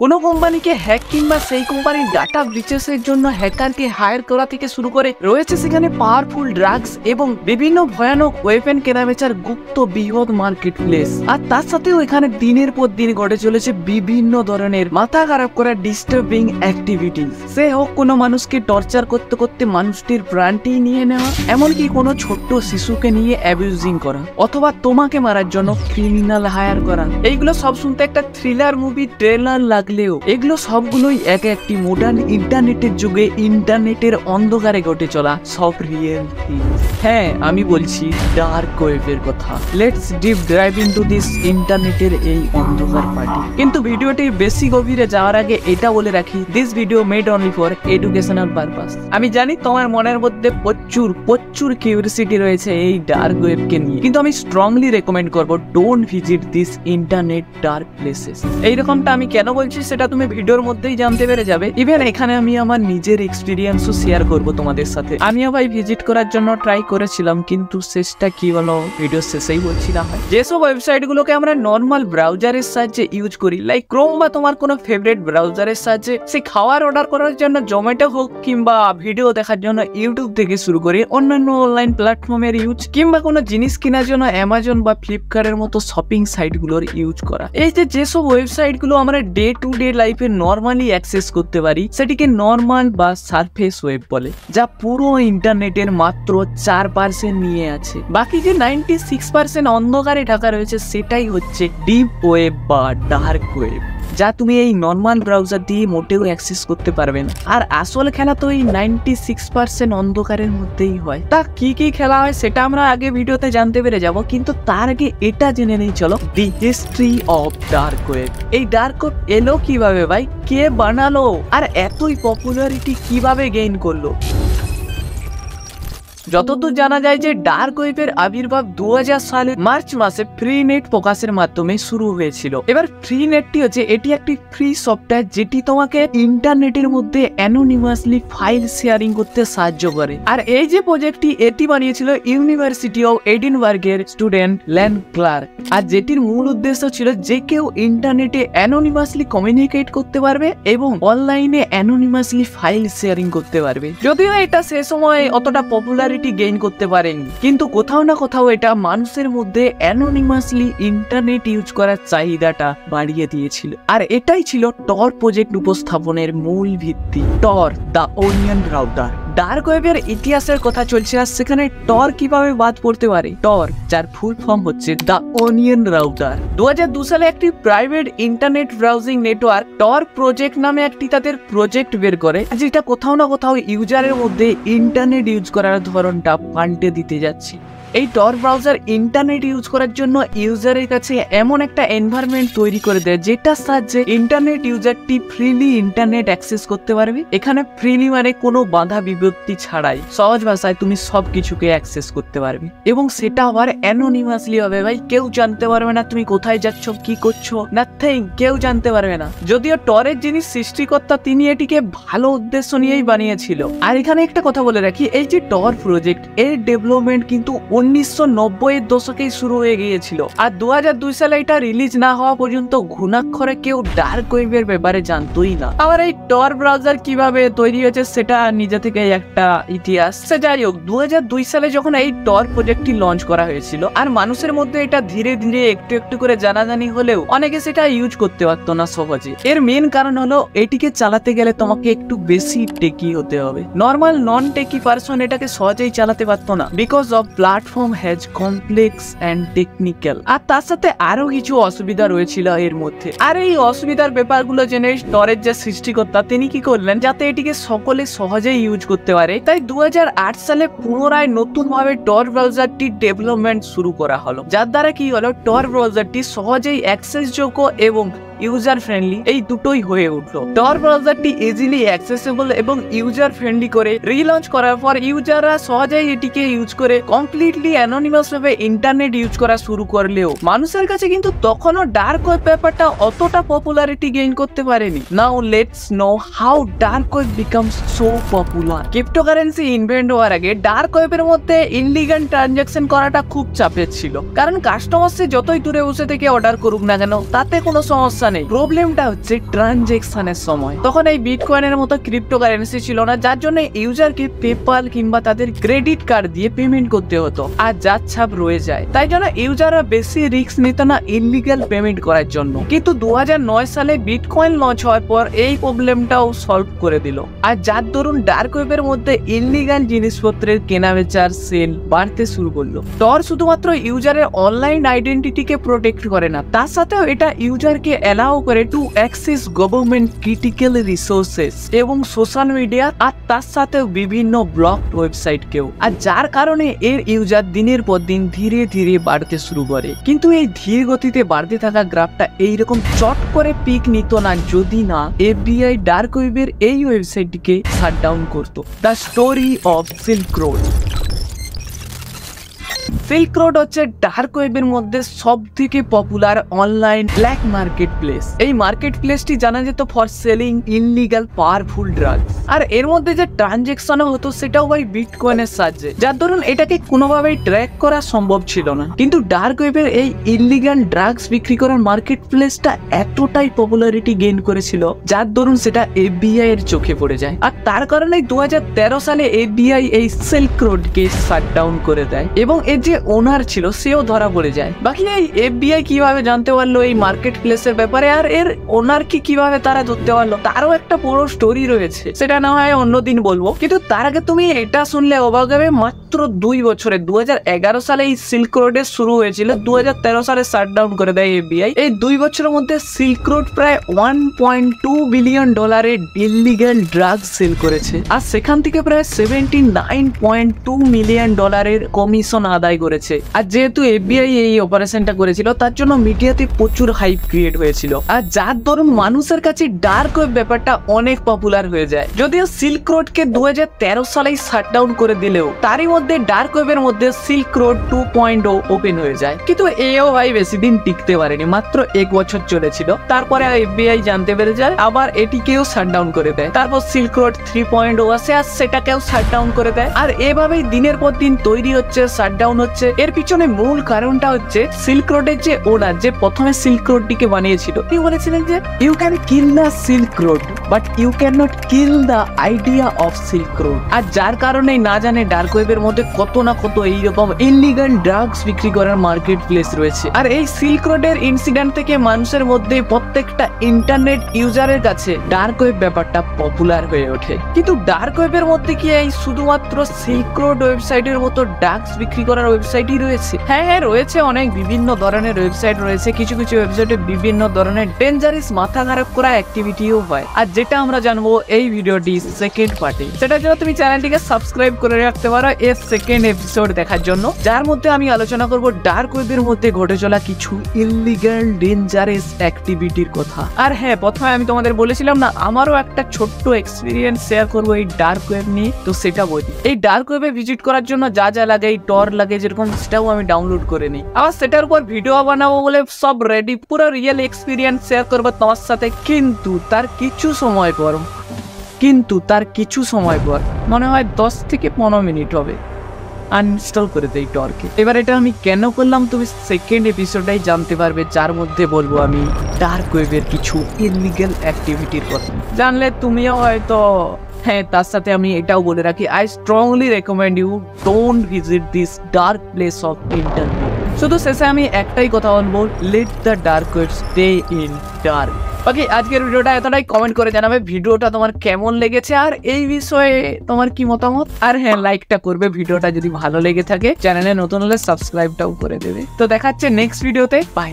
কোনো কোম্পানিকে হ্যাক কিংবা সেই কোম্পানির ডাটা ব্রিচেসের জন্য হ্যাকারকে হায়ার করা থেকে শুরু করে রয়েছে সেখানে পাওয়ারফুল ড্রাগস এবং বিভিন্ন ভয়ানক ওয়েপেন কেনাবেচার গুপ্ত বৃহৎ মার্কেট প্লেস। আর তার সাথেও এখানে দিনের পর দিন ঘটে চলেছে বিভিন্ন ধরনের মাথা খারাপ করা ডিস্টার্বিং অ্যাক্টিভিটি। সে হোক কোনো মানুষকে টর্চার করতে করতে মানুষটির প্রাণটি নিয়ে নেওয়া, এমনকি কোনো ছোট্ট শিশুকে নিয়ে অ্যাবিউজিং করা, অথবা তোমাকে মারার জন্য ক্রিমিনাল হায়ার করা। এইগুলো সব শুনতে একটা থ্রিলার মুভি ট্রেলার লাগলেও এগুলো সবগুলোই এক একটি মডার্ন ইন্টারনেটের যুগে ইন্টারনেটের অন্ধকারে ঘটে চলা সব রিয়েল থিংস। হ্যাঁ, আমি বলছি ডার্ক ওয়েবের কথা। Let's deep dive into this ইন্টারনেটের এই অন্ধকার পার্টি। কিন্তু ভিডিওটি বেশি গভীরে যাওয়ার আগে এটা বলে রাখি, this video made only for educational purpose. আমি জানি তোমার মনের মধ্যে প্রচুর কিউরিওসিটি রয়েছে এই ডার্ক ওয়েবকে নিয়ে, কিন্তু আমি স্ট্রংলি রেকমেন্ড করবো don't visit this internet dark places. এইরকমটা আমি কেন বলছি সেটা তুমি ভিডিওর মধ্যেই জানতে পেরে যাবে। ইভেন এখানে আমি আমার নিজের এক্সপিরিয়েন্সও শেয়ার করব তোমাদের সাথে। আমিও ভাই ভিজিট করার জন্য ট্রাই করেছিলাম, কিন্তু শেষটা কি হলো ভিডিও শেষেই বলছি না হয়। যেসব ওয়েবসাইট গুলোকে আমরা নর্মাল ব্রাউজারের সাহায্যে ইউজ করি, লাইক ক্রোম বা তোমার কোনো ফেভারিট ব্রাউজারের সাহায্যে, সে খাবার অর্ডার করার জন্য জোম্যাটো হোক কিংবা ভিডিও দেখার জন্য ইউটিউব থেকে শুরু করে অন্যান্য অনলাইন প্ল্যাটফর্মের ইউজ, কিংবা কোনো জিনিস কেনার জন্য অ্যামাজন বা ফ্লিপকার্টের মতো শপিং সাইট গুলোর ইউজ করা। এই যেসব ওয়েবসাইট গুলো আমরা ডে টু ডে লাইফে নর্মালি অ্যাক্সেস করতে পারি, সেটিকে নর্মাল বা সারফেস ওয়েব বলে, যা পুরো ইন্টারনেটের মাত্র 4% নিয়ে আছে। বাকি যে 96% অন্ধকারে ঢাকা রয়েছে সেটাই হচ্ছে ডিপ ওয়েব বা ডার্ক ওয়েব, যা তুমি এই নর্মাল ব্রাউজার দিয়ে মোটেও অ্যাক্সেস করতে পারবে না। আর আসল খেলা তো এই 96% অন্ধকারের মধ্যেই হয়। তা কি কি খেলা হয় সেটা আমরা আগে ভিডিওতে জানতে পেরে যাব, কিন্তু তার আগে এটা জেনে নেই চলো, দি হিস্ট্রি অফ ডার্ক ওয়েব। এই ডার্ক ওয়েব এলো কিভাবে ভাই, কে বানালো, আর এতই পপুলারিটি কিভাবে গেইন করলো? যতদূর জানা যায় যে ডার্ক ওয়েবের আবির্ভাব 2000 সালের মার্চ মাসে ফ্রি নেট প্রকাশের মাধ্যমে শুরু হয়েছিল। এবার ফ্রি নেটটি হচ্ছে এটি একটি ফ্রি সফটওয়্যার যেটি তোমাকে ইন্টারনেটের মধ্যে অ্যানোনিমাসলি ফাইল শেয়ারিং করতে সাহায্য করে। আর এই যে প্রজেক্টটি এটি বানিয়েছিল ইউনিভার্সিটি অফ এডিনবার্গের স্টুডেন্ট ল্যান ক্লার্ক, আর যেটির মূল উদ্দেশ্য ছিল যে কেউ ইন্টারনেটে অ্যানোনিমাসলি কমিউনিকেট করতে পারবে এবং অনলাইনে অ্যানোনিমাসলি ফাইল শেয়ারিং করতে পারবে। যদিও এটা সে সময় অতটা পপুলারিটি গেইন করতে পারেনি, কিন্তু কোথাও না কোথাও এটা মানুষের মধ্যে অ্যানোনিমাসলি ইন্টারনেট ইউজ করার চাহিদাটা বাড়িয়ে দিয়েছিল। আর এটাই ছিল টর প্রজেক্ট উপস্থাপনের মূল ভিত্তি, টর দ্য অনিয়ন রাউটার। ডার্ক ওয়েবের ইতিহাসের কথা চলছে, আর সেখানে টর কিভাবে বাদ পড়তে পারে। টর, যার ফুল ফর্ম হচ্ছে দ্য অনিয়ন রাউটার, 2002 সালে একটি private internet browsing network Tor project নামে একটি তাদের প্রজেক্ট বের করে, যেটা কোথাও না কোথাও ইউজারের মধ্যে ইন্টারনেট ইউজ করার ধরনটা পাল্টে দিতে যাচ্ছে। এই টর ব্রাউজার ইন্টারনেট ইউজ করার জন্য ইউজারের কাছে এমন একটা এনভায়রনমেন্ট তৈরি করে দেয় যেটার সাহায্যে ইন্টারনেট ইউজারটি ফ্রিলি ইন্টারনেট অ্যাক্সেস করতে পারবে। এখানে ফ্রিলি মানে কোনো বাধা বিপত্তি ছাড়াই, সহজ ভাষায় তুমি সবকিছুকে অ্যাক্সেস করতে পারবে, এবং সেটা আবার অ্যানোনিমাসলি হবে ভাই। কেউ জানতে পারবে না তুমি কোথায় যাচ্ছ, কি করছো, নাথিং, কেউ জানতে পারবে না। যদিও টরের যিনি সৃষ্টিকর্তা তিনি এটিকে ভালো উদ্দেশ্য নিয়েই বানিয়েছিল। আর এখানে একটা কথা বলে রাখি, এই যে টর প্রজেক্ট এর ডেভেলপমেন্ট কিন্তু 1990-এর দশকেই শুরু হয়ে গিয়েছিল, আর 2002 সালে এটা রিলিজ না হওয়া পর্যন্ত ঘুণাক্ষরে কেউ ডার্ক ওয়েবের ব্যাপারে জানতোই না। আবার এই টর ব্রাউজার কিভাবে তৈরি হয়েছে সেটা নিজে থেকে একটা ইতিহাস। যাই হোক, 2002 সালে যখন এই টর প্রজেক্টটি লঞ্চ করা হয়েছিল, আর মানুষের মধ্যে এটা ধীরে ধীরে একটু একটু করে জানাজানি হলেও অনেকে সেটা ইউজ করতে পারতো না সহজে। এর মেন কারণ হলো এটিকে চালাতে গেলে তোমাকে একটু বেশি টেকি হতে হবে। নর্মাল নন টেকি পারসন এটাকে সহজেই চালাতে পারতো না, because of platform has complex and technical. আর তার সাথে আরো কিছু অসুবিধা রয়েছিল এর মধ্যে। আর এই অসুবিধার ব্যাপারগুলো জেনে টরের যে সৃষ্টিকর্তা তিনি কি করলেন, যাতে এটিকে সকলে সহজেই ইউজ করতে পারে, তাই 2008 সালে পুনরায় নতুন ভাবে টর ব্রাউজারটি ডেভেলপমেন্ট শুরু করা হলো, যার দ্বারা কি হলো টর ব্রাউজারটি সহজেই অ্যাক্সেসযোগ্য এবং ইউজার ফ্রেন্ডলি এই দুটোই হয়ে উঠলো। টর ব্রাউজারটি ইজিলি অ্যাক্সেসেবল এবং ইউজার ফ্রেন্ডলি করে রিলঞ্চ করার পর ইউজাররা সহজেই এটিকে ইউজ করে কমপ্লিটলি অ্যানোনিমাস ভাবে ইন্টারনেট ইউজ করা শুরু করলেও মানুষের কাছে কিন্তু তখনও ডার্ক ওয়েব ব্যাপারটা অতটা পপুলারিটি গেইন করতে পারেনি। Now let's know how dark web becomes so popular. Cryptocurrency invent হওয়ার আগে ডার্ক ওয়েবের মধ্যে ইনলিগাল ট্রানজাকশন করাটা খুব চাপের ছিল, কারণ কাস্টমার সে যতই দূরে বসে থেকে অর্ডার করুক না কেন তাতে কোনো সমস্যা নেই, প্রবলেমটা হচ্ছে ট্রানজেকশনের সময়। তখন এই বিটকয়েনের মতো ক্রিপ্টোকারেন্সি ছিল না, যার জন্য ইউজারকে পেপাল কিংবা তাদের ক্রেডিট কার্ড দিয়ে পেমেন্ট করতে হতো, আর যার ছাপ রয়ে যায়। তাই জন্য ইউজাররা বেশি রিস্ক নিত না ইললিগাল পেমেন্ট করার জন্য। কিন্তু 2009 সালে বিটকয়েন লঞ্চ হওয়ার পর এই প্রবলেমটাও সলভ করে দিল, আর যার দরুন ডার্ক ওয়েবের মধ্যে ইললিগাল জিনিসপত্রের কেনাবেচার সেল বাড়তে শুরু করলো। টর শুধুমাত্র ইউজারের অনলাইন আইডেন্টিটিকে প্রোটেক্ট করে না, তার সাথেও এটা ইউজারকে অ্যালাউ করে to access government critical resources এবং সোশ্যাল মিডিয়া, আর তার সাথেও বিভিন্ন ব্লক ওয়েবসাইটকেও। আর যার কারণে এর ইউজার দিনের পর দিন ধীরে ধীরে বাড়তে শুরু করে। কিন্তু এই ধীর গতিতে বাড়তে থাকা গ্রাফটা এইরকম চট করে পিক নিত না যদি না FBI ডার্ক ওয়েবের এই ওয়েবসাইটটিকে শাটডাউন করত। The story of silk road. Silk road হচ্ছে ডার্ক ওয়েবের মধ্যে সব থেকে popular online black market place. এই মার্কেট প্লেসটি জানা যেত for selling illegal powerful drugs, আর এর মধ্যে যে ট্রানজেকশন হতো সেটাও ভাই বিটকয়েনের সাহায্যে, যার দরুন এটাকে কোনোভাবেই ট্র্যাক করা সম্ভব ছিল না। কিন্তু ডার্ক ওয়েবের এই ইনলিগাল ড্রাগস বিক্রি করার মার্কেট প্লেসটা এতটাই পপুলারিটি গেইন করেছিল, যার দরুন সেটা FBI এর চোখে পড়ে যায়। আর তার কারণে 2013 সালে FBI এই সিল্ক রোডকে শাটডাউন করে দেয়, এবং এর যে ওনার ছিল সেও ধরা পড়ে যায়। বাকি এই FBI কিভাবে জানতে পারলো এই মার্কেট প্লেসের ব্যাপারে, আর এর ওনার কিভাবে তারা ধরতে পারলো, তারও একটা পুরো স্টোরি রয়েছে, সেটা না হয় অন্যদিন বলবো। কিন্তু তার আগে তুমি এটা শুনলে অবাক হবে, মাত্র 2 বছরে 2011 সালে এই সিল্ক রোডে শুরু হয়েছিল, 2013 সালে শাটডাউন করে দেয় FBI। এই 2 বছরের মধ্যে সিল্ক রোড প্রায় $1.2 বিলিয়ন ইললিগাল ড্রাগস সেল করেছে, আর সেখান থেকে প্রায় $79.2 মিলিয়ন কমিশন আদায় করেছে। আর যেহেতু FBI এই অপারেশনটা করেছিল, তার জন্য মিডিয়াতে প্রচুর হাইপ ক্রিয়েট হয়েছিল, আর যার দরুন মানুষের কাছে ডার্ক ওয়েব ব্যাপারটা অনেক পপুলার হয়ে যায়। যদিও সিল্ক রোডকে 2013 সালেই শাটডাউন করে দিলেও তারই মধ্যে ডার্ক ওয়েবের মধ্যে সিল্ক রোড 2.0 ওপেন হয়ে যায়। কিন্তু এও ভাই বেশি দিন টিকতে পারেনি, মাত্র 1 বছর চলেছিল। তারপরে FBI জানতে পেরে যায়, আবার এটিকেও শাটডাউন করে দেয়। তারপর সিল্ক রোড 3.0 আসে, আর সেটাকেও শাটডাউন করে দেয়। আর এভাবেই দিনের পর দিন তৈরি হচ্ছে, শাটডাউন হচ্ছে। এর পিছনে মূল কারণটা হচ্ছে সিল্ক রোডের যে ওনার, যে প্রথমে সিল্ক রোডটিকে বানিয়েছিল, তিনি বলেছিলেন যে you can kill the silk road but you can not kill the idea of silk road. আর যার কারণে না জানে ডার্ক ওয়েবের মধ্যে কত না কত এইরকম ইললিগাল ড্রাগস বিক্রি করার মার্কেট প্লেস রয়েছে। আর এই সিল্ক রোডের ইনসিডেন্ট থেকে মানুষের মধ্যে, প্রত্যেকটা ইন্টারনেট ইউজারের কাছে ডার্ক ওয়েব ব্যাপারটা পপুলার হয়ে ওঠে। কিন্তু ডার্ক ওয়েবের মধ্যে কি এই শুধুমাত্র সিল্ক রোড ওয়েবসাইটের মতো ড্রাগস বিক্রি করার ওয়েবসাইটই রয়েছে? হ্যাঁ, রয়েছে, অনেক বিভিন্ন ধরনের ওয়েবসাইট রয়েছে। কিছু কিছু ওয়েবসাইটে বিভিন্ন ধরনের ডেঞ্জারাস মাথা খারাপ করা অ্যাক্টিভিটিও হয়, আর যেটা আমরা জানবো এই ভিডিওটি সেকেন্ড পার্টে। সেটার জন্য তুমি চ্যানেলটিকে সাবস্ক্রাইব করে রাখতে পারো এর সেকেন্ড এপিসোড দেখার জন্য, যার মধ্যে আমি আলোচনা করব ডার্ক ওয়েবের মধ্যে ঘটে চলা কিছু ইললিগাল ডেঞ্জারাস অ্যাক্টিভিটির কথা। আর হ্যাঁ, প্রথমে আমি তোমাদের বলেছিলাম না, আমারও একটা ছোট্ট এক্সপিরিয়েন্স শেয়ার করবো এই ডার্ক ওয়েব নিয়ে, তো সেটা বলি। এই ডার্ক ওয়েবে ভিজিট করার জন্য যা যা লাগে, এই টর লাগে যেরকম, সেটাও আমি ডাউনলোড করে নিই। আবার সেটার উপর ভিডিও বানাবো বলে সব রেডি, পুরো রিয়েল এক্সপিরিয়েন্স শেয়ার করবো তোমার সাথে। কিন্তু তার কিছু সময় পর মনে হয় 10 থেকে 15 মিনিট হবে, আনইনস্টল করে দেই টরকে। এবার এটা আমি কেন করলাম তুমি সেকেন্ড এপিসোডেই জানতে পারবে, যার মধ্যে বলবো আমি ডার্ক ওয়েবের কিছু ইললিগাল অ্যাক্টিভিটির কথা। জানলে তুমিও হয়তো হ্যাঁ। তার সাথে আমি এটাও বলে রাখি, I strongly recommend you don't visit this dark place of internet. শুধু শেষে আমি একটাই কথা বলবো, let the dark web stay in dark. বাকি আজকের ভিডিওটা এতটাই। কমেন্ট করে জানাবে ভিডিওটা তোমার কেমন লেগেছে, আর এই বিষয়ে তোমার কি মতামত। আর হ্যাঁ, লাইকটা করবে ভিডিওটা যদি ভালো লেগে থাকে। চ্যানেলে নতুন হলে সাবস্ক্রাইবটাও করে দেবে। তো দেখাচ্ছে নেক্সট ভিডিওতে, বাই।